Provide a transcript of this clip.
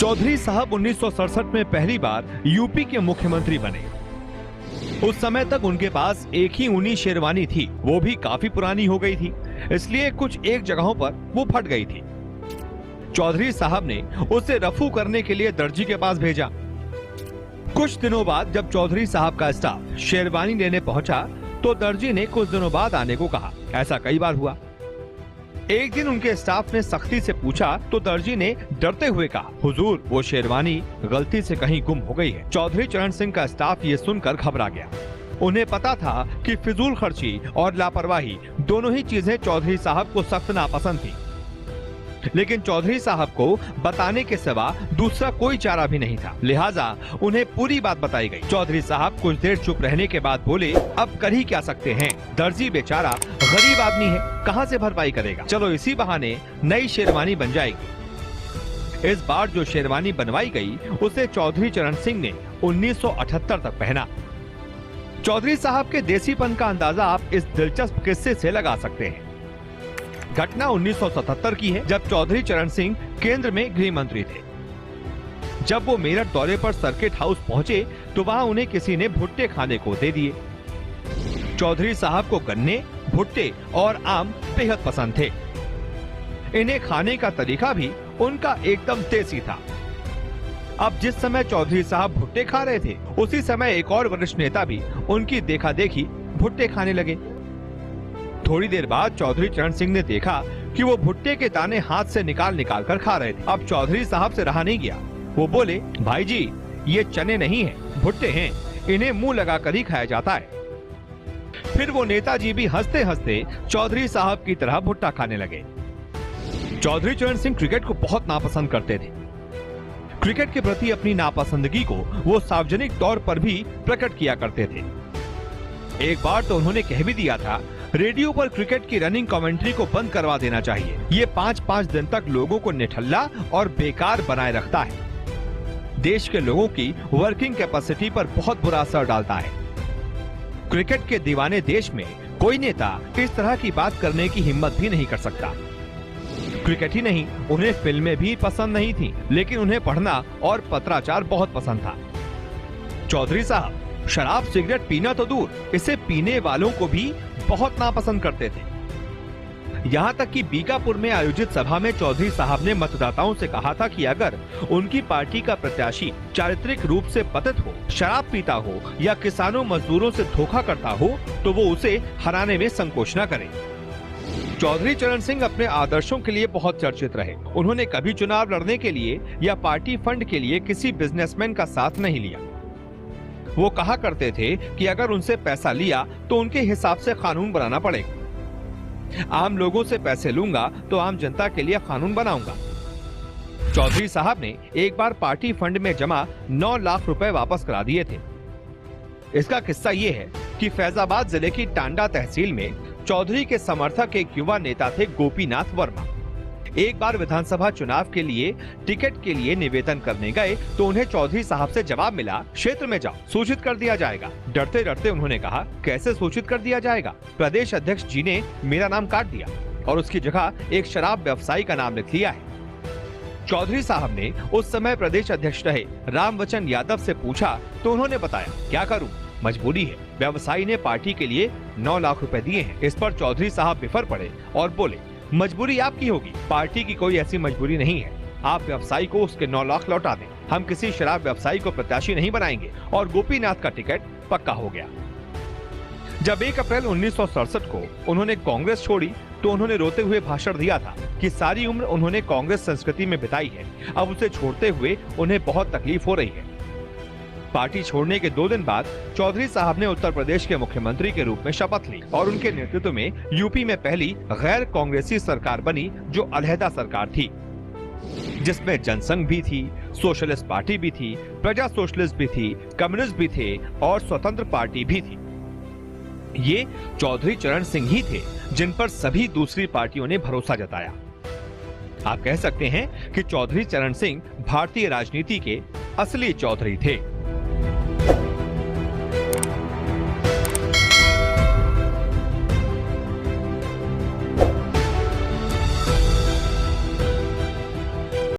चौधरी साहब 1967 में पहली बार यूपी के मुख्यमंत्री बने। उस समय तक उनके पास एक ही ऊनी शेरवानी थी, वो भी काफी पुरानी हो गई थी, इसलिए कुछ एक जगहों पर वो फट गई थी। चौधरी साहब ने उसे रफू करने के लिए दर्जी के पास भेजा। कुछ दिनों बाद जब चौधरी साहब का स्टाफ शेरवानी लेने पहुंचा तो दर्जी ने कुछ दिनों बाद आने को कहा। ऐसा कई बार हुआ। एक दिन उनके स्टाफ ने सख्ती से पूछा तो दर्जी ने डरते हुए कहा, हुजूर वो शेरवानी गलती से कहीं गुम हो गई है। चौधरी चरण सिंह का स्टाफ ये सुनकर घबरा गया। उन्हें पता था कि फिजूल खर्ची और लापरवाही दोनों ही चीजें चौधरी साहब को सख्त नापसंद थी, लेकिन चौधरी साहब को बताने के सिवा दूसरा कोई चारा भी नहीं था। लिहाजा उन्हें पूरी बात बताई गई। चौधरी साहब कुछ देर चुप रहने के बाद बोले, अब कर ही क्या सकते हैं, दर्जी बेचारा गरीब आदमी है, कहां से भरपाई करेगा। चलो इसी बहाने नई शेरवानी बन जाएगी। इस बार जो शेरवानी बनवाई गई उसे चौधरी चरण सिंह ने 1978 तक पहना। चौधरी साहब के देसीपन का अंदाजा आप इस दिलचस्प किस्से से लगा सकते हैं। घटना 1977 की है, जब चौधरी चरण सिंह केंद्र में गृह मंत्री थे। जब वो मेरठ दौरे पर सर्किट हाउस पहुंचे तो वहां उन्हें किसी ने भुट्टे खाने को दे दिए। चौधरी साहब को गन्ने, भुट्टे और आम बेहद पसंद थे। इन्हें खाने का तरीका भी उनका एकदम देसी था। अब जिस समय चौधरी साहब भुट्टे खा रहे थे, उसी समय एक और वरिष्ठ नेता भी उनकी देखा देखी भुट्टे खाने लगे। थोड़ी देर बाद चौधरी चरण सिंह ने देखा कि वो भुट्टे के दाने हाथ से निकाल निकाल कर खा रहे थे। अब चौधरी साहब से रहा नहीं गया। वो बोले, भाई जी ये चने नहीं हैं, भुट्टे हैं, इन्हें मुंह लगाकर ही खाया जाता है। फिर वो नेताजी भी हंसते हंसते चौधरी साहब की तरह भुट्टा खाने लगे। चौधरी चरण सिंह क्रिकेट को बहुत नापसंद करते थे। क्रिकेट के प्रति अपनी नापसंदगी को वो सार्वजनिक तौर पर भी प्रकट किया करते थे। एक बार तो उन्होंने कह भी दिया था, रेडियो पर क्रिकेट की रनिंग कमेंट्री को बंद करवा देना चाहिए। ये 5-5 दिन तक लोगों को निठल्ला और बेकार बनाए रखता है। देश के लोगों की वर्किंग कैपेसिटी पर बहुत बुरा असर डालता है। क्रिकेट के दीवाने देश में कोई नेता इस तरह की बात करने की हिम्मत भी नहीं कर सकता। क्रिकेट ही नहीं, उन्हें फिल्में भी पसंद नहीं थी, लेकिन उन्हें पढ़ना और पत्राचार बहुत पसंद था। चौधरी साहब शराब सिगरेट पीना तो दूर, इसे पीने वालों को भी बहुत नापसंद करते थे। यहाँ तक कि बीकापुर में आयोजित सभा में चौधरी साहब ने मतदाताओं से कहा था कि अगर उनकी पार्टी का प्रत्याशी चारित्रिक रूप से पतित हो, शराब पीता हो या किसानों मजदूरों से धोखा करता हो तो वो उसे हराने में संकोच न करें। चौधरी चरण सिंह अपने आदर्शों के लिए बहुत चर्चित रहे। उन्होंने कभी चुनाव लड़ने के लिए या पार्टी फंड के लिए किसी बिजनेसमैन का साथ नहीं लिया। वो कहा करते थे कि अगर उनसे पैसा लिया तो उनके हिसाब से कानून बनाना पड़ेगा। आम लोगों से पैसे लूंगा तो आम जनता के लिए कानून बनाऊंगा। चौधरी साहब ने एक बार पार्टी फंड में जमा 9 लाख रुपए वापस करा दिए थे। इसका किस्सा ये है कि फैजाबाद जिले की टांडा तहसील में चौधरी के समर्थक एक युवा नेता थे, गोपीनाथ वर्मा। एक बार विधानसभा चुनाव के लिए टिकट के लिए निवेदन करने गए तो उन्हें चौधरी साहब से जवाब मिला, क्षेत्र में जाओ, सूचित कर दिया जाएगा। डरते डरते उन्होंने कहा, कैसे सूचित कर दिया जाएगा? प्रदेश अध्यक्ष जी ने मेरा नाम काट दिया और उसकी जगह एक शराब व्यवसायी का नाम लिख लिया है। चौधरी साहब ने उस समय प्रदेश अध्यक्ष रहे रामवचन यादव से पूछा तो उन्होंने बताया, क्या करूं, मजबूरी है। व्यवसायी ने पार्टी के लिए 9 लाख रुपए दिए हैं। इस पर चौधरी साहब बिफर पड़े और बोले, मजबूरी आपकी होगी, पार्टी की कोई ऐसी मजबूरी नहीं है। आप व्यवसायी को उसके 9 लाख लौटा दें। हम किसी शराब व्यवसायी को प्रत्याशी नहीं बनाएंगे। और गोपीनाथ का टिकट पक्का हो गया। जब 1 अप्रैल 1967 को उन्होंने कांग्रेस छोड़ी तो उन्होंने रोते हुए भाषण दिया था कि सारी उम्र उन्होंने कांग्रेस संस्कृति में बिताई है, अब उसे छोड़ते हुए उन्हें बहुत तकलीफ हो रही है। पार्टी छोड़ने के 2 दिन बाद चौधरी साहब ने उत्तर प्रदेश के मुख्यमंत्री के रूप में शपथ ली और उनके नेतृत्व में यूपी में पहली गैर कांग्रेसी सरकार बनी, जो अलहदा सरकार थी, जिसमें जनसंघ भी थी, सोशलिस्ट पार्टी भी थी, प्रजा सोशलिस्ट भी थी, कम्युनिस्ट भी थे और स्वतंत्र पार्टी भी थी। ये चौधरी चरण सिंह ही थे जिन पर सभी दूसरी पार्टियों ने भरोसा जताया। आप कह सकते हैं कि चौधरी चरण सिंह भारतीय राजनीति के असली चौधरी थे।